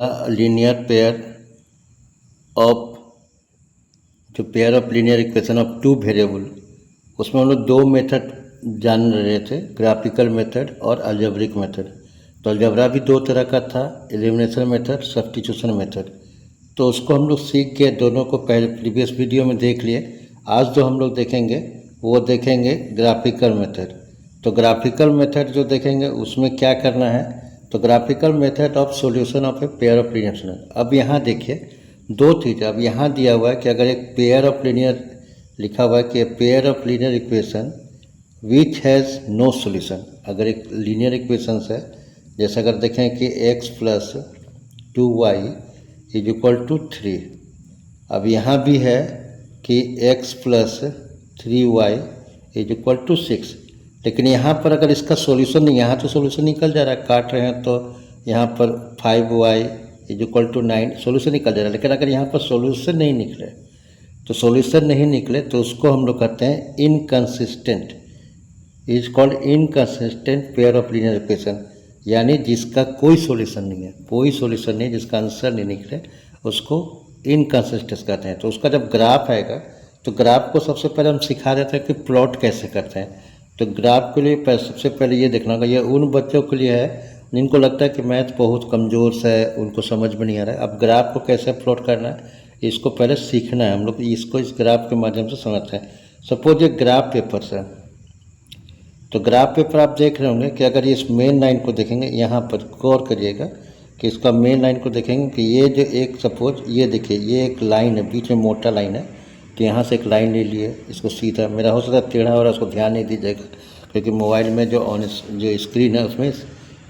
Linear pair of जो pair of linear equation of two variable, उसमें हम लोग दो मेथड जान रहे थे, ग्राफिकल मेथड और अलजेब्रिक मेथड। तो अलजेब्रा भी दो तरह का था, एलिमिनेशन मेथड, सब्स्टिट्यूशन मेथड। तो उसको हम लोग सीख के दोनों को पहले प्रीवियस वीडियो में देख लिए। आज जो हम लोग देखेंगे वो देखेंगे ग्राफिकल मेथड। तो ग्राफिकल मेथड जो देखेंगे उसमें क्या करना है, तो graphical method of solution of a pair of linear equation. अब यहाँ देखिए दो चीज़, अब यहाँ दिया हुआ है कि अगर एक पेयर ऑफ लीनियर लिखा हुआ है कि pair of linear equation which has no solution. अगर एक लीनियर इक्वेशन है, जैसे अगर देखें कि x plus 2y is equal to 3। अब यहाँ भी है कि x plus 3y is equal to 6, लेकिन यहाँ पर अगर इसका सॉल्यूशन नहीं, यहाँ तो सॉल्यूशन निकल जा रहा है, काट रहे हैं तो यहाँ पर 5y is equal to 9 solution निकल जा रहा है। लेकिन अगर यहाँ पर सॉल्यूशन नहीं निकले, तो सॉल्यूशन नहीं निकले तो उसको हम लोग कहते हैं inconsistent, is called inconsistent pair of linear equation. यानी जिसका कोई सॉल्यूशन नहीं है, कोई सॉल्यूशन नहीं, जिसका आंसर नहीं निकले, उसको इनकंसिस्टेंट कहते हैं। तो उसका जब ग्राफ आएगा तो ग्राफ को सबसे पहले हम सिखा देते हैं कि प्लॉट कैसे करते हैं। तो ग्राफ के लिए सबसे पहले ये देखना होगा, ये उन बच्चों के लिए है जिनको लगता है कि मैथ बहुत कमज़ोर सा है, उनको समझ में नहीं आ रहा है। अब ग्राफ को कैसे प्लॉट करना है इसको पहले सीखना है, हम लोग इसको इस ग्राफ के माध्यम से समझते हैं। सपोज ये ग्राफ पेपर से, तो ग्राफ पेपर आप देख रहे होंगे कि अगर इस मेन लाइन को देखेंगे, यहाँ पर गौर करिएगा कि इसका मेन लाइन को देखेंगे कि ये जो एक सपोज ये देखिए ये एक लाइन है, बीच में मोटा लाइन है। तो यहाँ से एक लाइन ले लिए, इसको सीधा, मेरा हो सकता है टेढ़ा हो रहा है, उसको ध्यान नहीं दीजिएगा क्योंकि मोबाइल में जो स्क्रीन है उसमें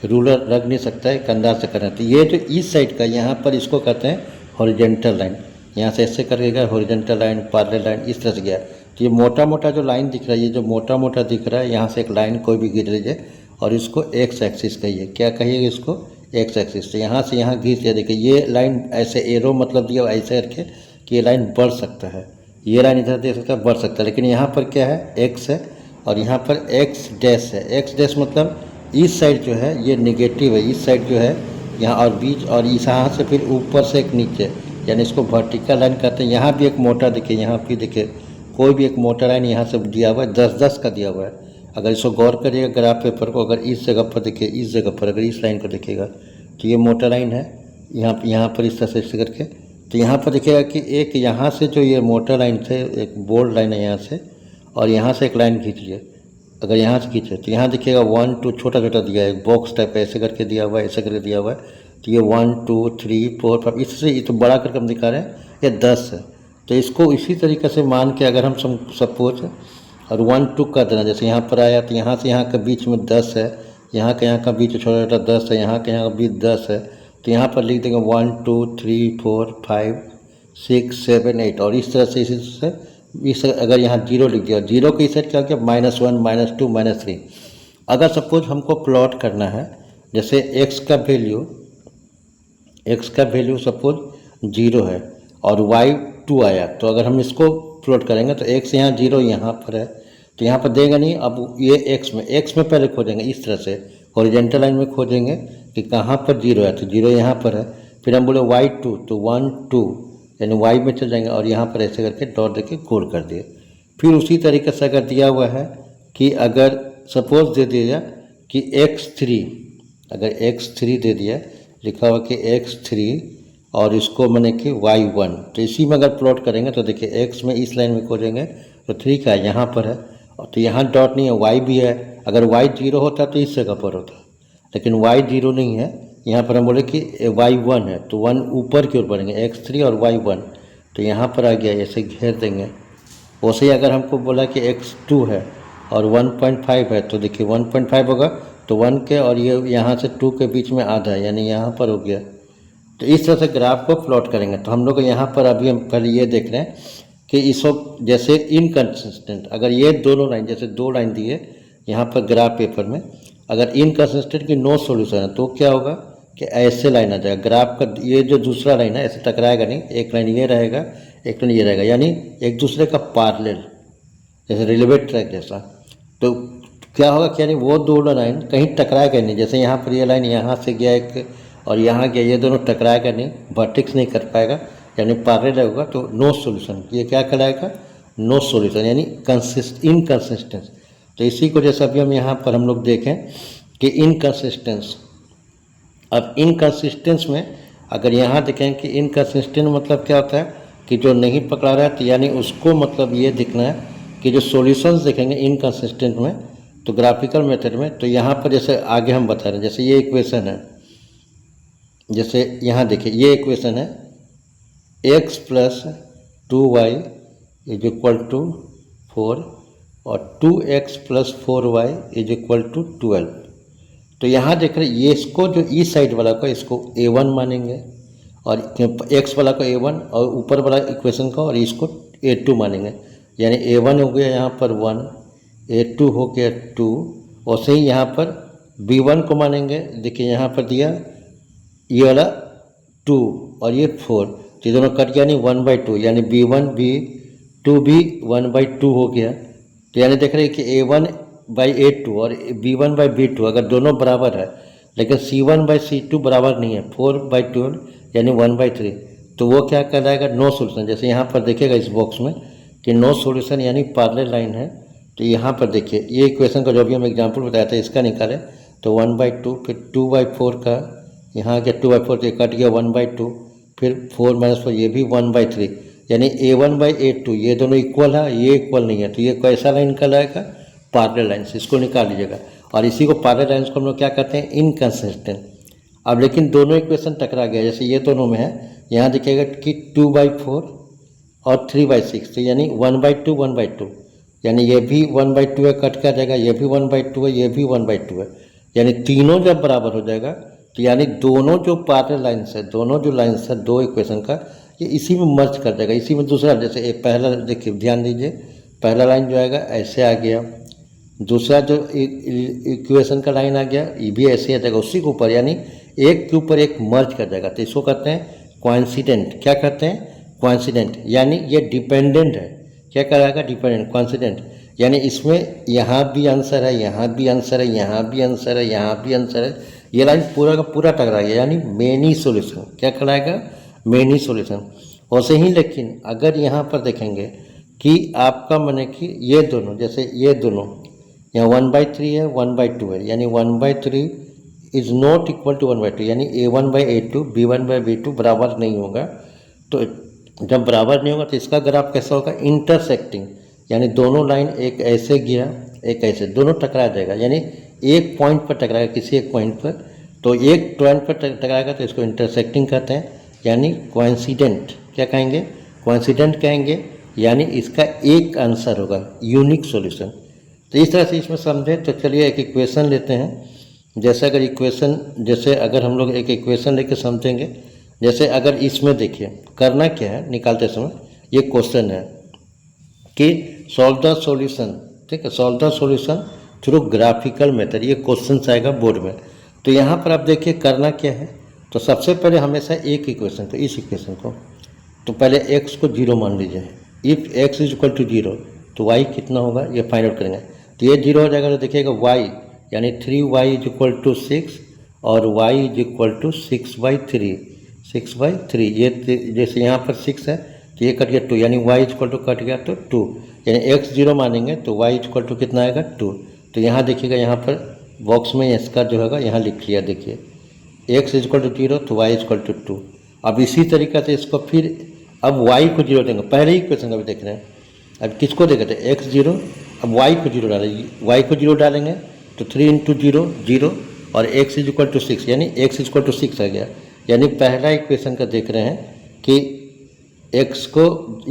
रूलर लग नहीं सकता है, एक अंदाज से करना है। तो ये जो इस साइड का यहाँ पर इसको कहते हैं हॉरिजेंटल लाइन। यहाँ से ऐसे करिएगा हॉरिजेंटल लाइन, पैरेलल लाइन, इस तरह से गया। तो ये मोटा मोटा जो लाइन दिख रहा है, ये जो मोटा मोटा दिख रहा है, यहाँ से एक लाइन कोई भी गिर लीजिए और इसको एक्स एक्सिस कहिए। क्या कहिएगा इसको? X axis. तो यहाँ से यहाँ घींच लिया, देखिए ये लाइन ऐसे एरो मतलब दिया ऐसे करके कि ये लाइन बढ़ सकता है, ये लाइन इधर देख सकता है बढ़ सकता है। लेकिन यहाँ पर क्या है, एक्स है और यहाँ पर एक्स डैश है। एक्स डैश मतलब इस साइड जो है ये निगेटिव है, इस साइड जो है यहाँ और बीच, और इस यहाँ से फिर ऊपर से एक नीचे, यानी इसको वर्टिकल लाइन कहते हैं। यहाँ भी एक मोटा देखिए, यहाँ भी देखिए कोई भी एक मोटा लाइन यहाँ से दिया हुआ है, 10-10 का दिया हुआ है। अगर इसको गौर करिएगा ग्राफ पेपर को, अगर इस जगह पर देखिए, इस जगह पर अगर इस लाइन को देखिएगा तो ये मोटा लाइन है, यहाँ पर इस तरह से करके। तो यहाँ पर देखिएगा कि एक यहाँ से जो ये मोटा लाइन थे, एक बोल्ड लाइन है यहाँ से, और यहाँ से एक लाइन खींच लिए। अगर यहाँ से खींचे तो यहाँ देखिएगा 1 2 छोटा छोटा दिया है, बॉक्स टाइप ऐसे करके दिया हुआ है, ऐसे करके दिया हुआ है। तो ये 1 2 3 4 5 इससे ये तो बड़ा करके हम दिखा रहे हैं, ये 10 है। तो इसको इसी तरीके से मान के अगर हम सपोज और 1 2 कर देना, जैसे यहाँ पर आया तो यहाँ से यहाँ के बीच में 10 है, यहाँ का बीच छोटा छोटा 10 है, यहाँ का बीच 10 है। तो यहाँ पर लिख देंगे 1 2 3 4 5 6 7 8, और इस तरह से इस अगर यहाँ 0 लिख दिया, 0 के इस साइड क्या हो गया -1 -2 -3। अगर सपोज हमको प्लॉट करना है, जैसे x का वैल्यू सपोज 0 है और y 2 आया, तो अगर हम इसको प्लॉट करेंगे तो x यहाँ 0 यहाँ पर है, तो यहाँ पर देगा नहीं। अब ये x में पहले खोजेंगे, इस तरह से हॉरिजेंटल लाइन में खोजेंगे कि कहाँ पर 0 है, तो 0 यहाँ पर है। फिर हम बोले y2, तो 1 2 यानी y में चल जाएंगे और यहाँ पर ऐसे करके डॉट देके गोल कर दिए। फिर उसी तरीके से अगर दिया हुआ है कि अगर सपोज दे दिया कि x3, अगर x3 दे दिया, लिखा हुआ कि x3 और इसको मैंने कि y1, तो इसी में अगर प्लॉट करेंगे तो देखिए x में इस लाइन में खोजेंगे तो 3 का यहाँ पर है, और तो यहाँ डॉट नहीं है, y भी है। अगर y 0 होता तो इस जगह पर होता, लेकिन y 0 नहीं है। यहाँ पर हम बोले कि y1 है, तो 1 ऊपर की ओर बढ़ेंगे, x3 और y1, तो यहाँ पर आ गया, ऐसे घेर देंगे। वैसे ही अगर हमको बोला कि x2 है और 1.5 है, तो देखिए 1.5 होगा तो 1 के और ये यहाँ से 2 के बीच में आधा है, यानी यहाँ पर हो गया। तो इस तरह से ग्राफ को प्लॉट करेंगे। तो हम लोग यहाँ पर अभी हम पहले ये देख रहे हैं कि इस वक्त जैसे इनकन्सिस्टेंट, अगर ये दोनों लाइन, जैसे 2 लाइन दिए यहाँ पर ग्राफ पेपर में, अगर इनकन्सिस्टेंट की नो सॉल्यूशन है तो क्या होगा कि ऐसे लाइन आ जाएगा। ग्राफ का ये जो दूसरा लाइन है ऐसे टकराएगा नहीं, एक लाइन ये रहेगा, एक लाइन ये रहेगा, यानी एक दूसरे का पैरेलल, जैसे रेलवे ट्रैक जैसा। तो क्या होगा कि यानी वो 2 लाइन कहीं टकराएगा नहीं। जैसे यहाँ पर ये लाइन यहाँ से गया एक और यहाँ गया, ये दोनों टकराएगा नहीं, वर्टेक्स नहीं कर पाएगा, यानी पैरेलल होगा, तो नो सॉल्यूशन। ये क्या कहलाएगा? नो सॉल्यूशन, यानी इनकंसिस्टेंस। तो इसी को जैसे अभी हम यहाँ पर हम लोग देखें कि इनकंसिस्टेंस, अब इनकंसिस्टेंस में अगर यहाँ देखें कि इनकंसिस्टेंट मतलब क्या होता है कि जो नहीं पकड़ा रहा है, तो यानी उसको मतलब ये दिखना है कि जो सॉल्यूशंस देखेंगे इनकंसिस्टेंट में, तो ग्राफिकल मेथड में, तो यहाँ पर जैसे आगे हम बता रहे हैं, जैसे ये इक्वेशन है, जैसे यहाँ देखिए ये इक्वेशन है x plus 2y is equal to 4 और 2x plus 4y is equal to 12। तो यहाँ देख रहे ये इसको जो ई साइड वाला को इसको a1 मानेंगे और x वाला को a1 और ऊपर वाला इक्वेशन का और इसको a2 मानेंगे, यानी a1 हो गया यहाँ पर 1, a2 हो गया 2, और से ही यहाँ पर b1 को मानेंगे, देखिए यहाँ पर दिया ये वाला 2 और ये 4, तो ये दोनों कट गया, यानी 1/2, यानी b1 b2 भी 1/2 हो गया। तो यानी देख रहे हैं कि a1/a2 और b1/b2 अगर दोनों बराबर है, लेकिन c1/c2 बराबर नहीं है, 4/12 यानी 1/3, तो वो क्या कहलाएगा? No solution. जैसे यहाँ पर देखिएगा इस बॉक्स में कि नो सॉल्यूशन यानी पैरेलल लाइन है। तो यहाँ पर देखिए ये इक्वेशन का जो भी हम एग्जांपल बताया था इसका निकाले, तो 1/2, फिर 2/4 का यहाँ गया 2/4, तो कट गया 1/2, फिर 4 - 4 ये भी 1/3, यानी a1/a2 ये दोनों इक्वल है, ये इक्वल नहीं है, तो ये कैसा लाइन कहलाएगा? Parallel lines. इसको निकाल लीजिएगा, और इसी को पैरेलल लाइन्स को हम लोग क्या कहते हैं? इनकंसिस्टेंट। अब लेकिन दोनों इक्वेशन टकरा गया, जैसे ये दोनों में है, यहाँ देखिएगा कि 2/4 और 3/6, तो यानी 1/2 1/2, यानी ये भी 1/2 है, कट कर जाएगा, ये भी 1/2 है, ये भी 1/2 है, यानी तीनों जब बराबर हो जाएगा, तो यानी दोनों जो पैरेलल लाइन्स है, दोनों जो लाइन्स है दो इक्वेशन का, ये इसी में मर्ज कर जाएगा, इसी में दूसरा, जैसे एक पहला देखिए ध्यान दीजिए, पहला लाइन जो आएगा ऐसे आ गया, दूसरा जो इक्वेशन का लाइन आ गया ये भी ऐसे आ जाएगा उसी के ऊपर, यानी एक के ऊपर एक मर्ज कर जाएगा। तो इसको कहते हैं कोइंसिडेंट। क्या कहते हैं? कोइंसिडेंट, यानी ये डिपेंडेंट है। क्या कहलाएगा? डिपेंडेंट, कोइंसिडेंट, यानी इसमें यहाँ भी आंसर है, यहाँ भी आंसर है, यहाँ भी आंसर है, यहाँ भी आंसर है, ये लाइन पूरा का पूरा टकरा गया, यानी मेनी सॉल्यूशन। क्या कहलाएगा? Many solution. वैसे ही लेकिन अगर यहाँ पर देखेंगे कि आपका माने कि ये दोनों, जैसे ये दोनों यहाँ 1/3 है, 1/2 है, यानी 1/3 इज नॉट इक्वल टू 1/2, यानी a1/a2 b1/b2 बराबर नहीं होगा। तो जब बराबर नहीं होगा तो इसका ग्राफ कैसा होगा? इंटरसेक्टिंग, यानी दोनों लाइन एक ऐसे गया एक ऐसे, दोनों टकरा जाएगा, यानी एक पॉइंट पर टकराएगा, किसी एक पॉइंट पर, तो एक पॉइंट पर टकराएगा, तो इसको इंटरसेक्टिंग कहते हैं, यानी कोइंसिडेंट। क्या कहेंगे? कोइंसिडेंट कहेंगे, यानी इसका एक आंसर होगा, यूनिक सॉल्यूशन। तो इस तरह से इसमें समझे। तो चलिए एक इक्वेशन लेते हैं, जैसे अगर इक्वेशन, जैसे अगर हम लोग एक इक्वेशन लेके समझेंगे, जैसे अगर इसमें देखिए करना क्या है निकालते समय, ये क्वेश्चन है कि सॉल्व द सॉल्यूशन, ठीक है, solve the solution through graphical method, ये क्वेश्चन आएगा बोर्ड में। तो यहाँ पर आप देखिए करना क्या है, तो सबसे पहले हमेशा एक इक्वेशन को, इस इक्वेशन को, तो पहले x को 0 मान लीजिए। If x is equal to 0 तो y कितना होगा ये फाइंड आउट करेंगे। तो ये 0 हो जाएगा, तो देखिएगा y यानी 3y इज इक्वल टू 6 और y इज इक्वल टू 6/3, 6/3, ये जैसे यहाँ पर 6 है तो ये कट गया 2, यानी y is equal to cut गया तो 2, यानी x 0 मानेंगे तो y इज इक्वल टू कितना आएगा? 2। तो यहाँ देखिएगा, यहाँ पर बॉक्स में इसका जो होगा यहाँ लिख लिया, देखिए x इज इक्वल टू 0 तो y इज इक्वल टू 2। अब इसी तरीक़े से इसको फिर अब y को 0 देंगे, पहले ही क्वेश्चन का भी देख रहे हैं, अब किसको देखे थे? x 0, अब y को 0 डालेंगे, y को 0 डालेंगे तो 3 × 0 0 और x इज इक्वल टू 6, यानी x इज इक्वल टू 6 आ गया। यानी पहला इक्वेशन का देख रहे हैं कि x को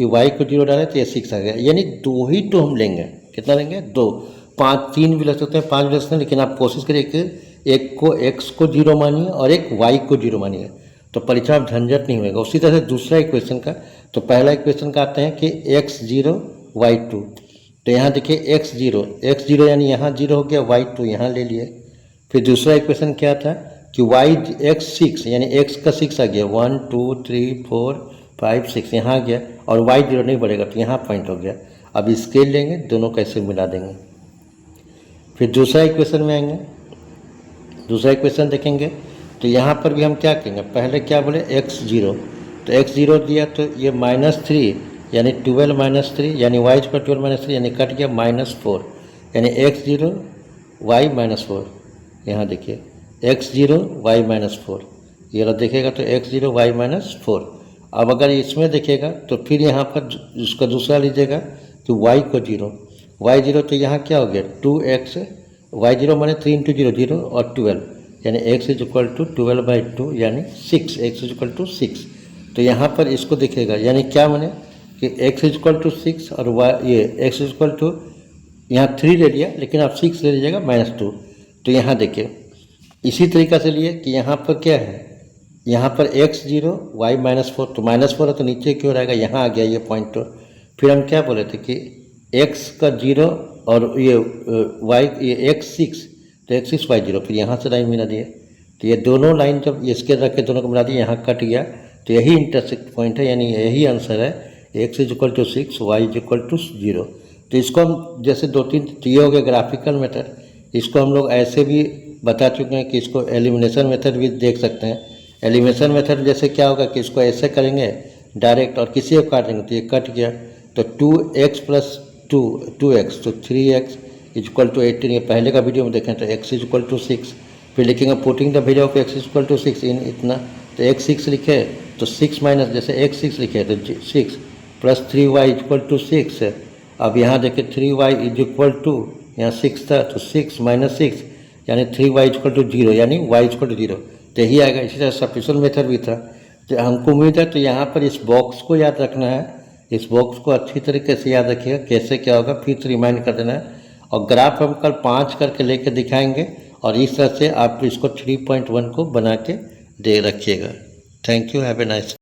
y को 0 डालें तो ये 6 आ गया, यानी दो ही तो हम लेंगे, कितना लेंगे? 2, 5, 3 भी ले सकते हैं, 5 भी ले सकते हैं, लेकिन आप कोशिश करिए कि एक को x को 0 मानिए और एक y को 0 मानिए, तो परीक्षा में झंझट नहीं होगा। उसी तरह से दूसरा इक्वेशन का, तो पहला इक्वेशन का आते हैं कि x 0 y 2, तो यहाँ देखिए x 0 यानी यहाँ 0 हो गया, y 2 यहाँ ले लिए। फिर दूसरा इक्वेशन क्या था कि x 6 यानी x का 6 आ गया, 1 2 3 4 5 6 यहाँ आ गया, और y 0 नहीं बढ़ेगा तो यहाँ पॉइंट हो गया। अब स्केल लेंगे, दोनों कैसे मिला देंगे। फिर दूसरा इक्वेशन में आएंगे, दूसरा इक्वेशन देखेंगे तो यहाँ पर भी हम क्या करेंगे, पहले क्या बोले x0, तो x0 दिया तो ये -3 यानी 12-3 यानी y इक्वल 12-3 यानी कट गया -4 यानी x0 y -4। यहाँ देखिए x0 y -4, ये रहा देखेगा तो x0 y -4। अब अगर इसमें देखेगा तो फिर यहाँ पर उसका दूसरा लीजिएगा तो y को 0, y0 तो यहाँ क्या हो गया 2x, y0 माने 3 × 0 0 और 12 यानी x इज इक्वल टू 12/2 यानी 6, x इज इक्वल टू 6। तो यहाँ पर इसको देखेगा यानी क्या माने कि x इज इक्वल टू 6 और y ये x इज इक्वल टू यहाँ 3 ले लिया, लेकिन आप 6 ले लीजिएगा -2। तो यहाँ देखिए इसी तरीक़ा से लिए कि यहाँ पर क्या है, यहाँ पर x0 y -4, तो -4 है तो नीचे क्यों रहेगा, यहाँ आ गया ये पॉइंट। तो फिर हम क्या बोले थे कि x का 0 और ये y ये x6, तो x6 y0, फिर यहाँ से लाइन मिला दिए, तो ये दोनों लाइन जब इसके रख के दोनों को मिला दिए यहाँ कट गया, तो यही इंटरसेक्ट पॉइंट है यानी यही आंसर है, x is equal to 6 y is equal to 0। तो इसको हम जैसे 2-3 ये हो गया ग्राफिकल मेथड, इसको हम लोग ऐसे भी बता चुके हैं कि इसको एलिमिनेशन मेथड भी देख सकते हैं। एलिमिनेशन मेथड जैसे क्या होगा कि इसको ऐसे करेंगे डायरेक्ट और किसी को काट देंगे तो ये कट गया, तो 2x + 2x तो 3x इज इक्वल टू 18, ये पहले का वीडियो में देखें तो x इज इक्वल टू 6। फिर लिखेंगे putting the value of x is equal to 6 in इतना, तो x6 लिखे तो 6 माइनस जैसे x6 लिखे तो 6 + 3y इज इक्वल टू 6। अब यहाँ देखिए 3y इज इक्वल टू यहाँ 6 था तो 6 - 6 यानी 3y इज इक्वल टू 0 यानी y इज इक्वल टू 0, तो यही आएगा। इसी तरह सब्स्टिट्यूशन मेथड भी था, तो हमको उम्मीद है तो यहाँ पर इस बॉक्स को याद रखना है, इस बॉक्स को अच्छी तरीके से याद रखिएगा कैसे क्या होगा, फिर से रिमाइंड कर देना है। और ग्राफ हम कल 5 करके लेके दिखाएंगे और इस तरह से आप इसको 3.1 को बना के दे रखिएगा। Thank you, have a nice.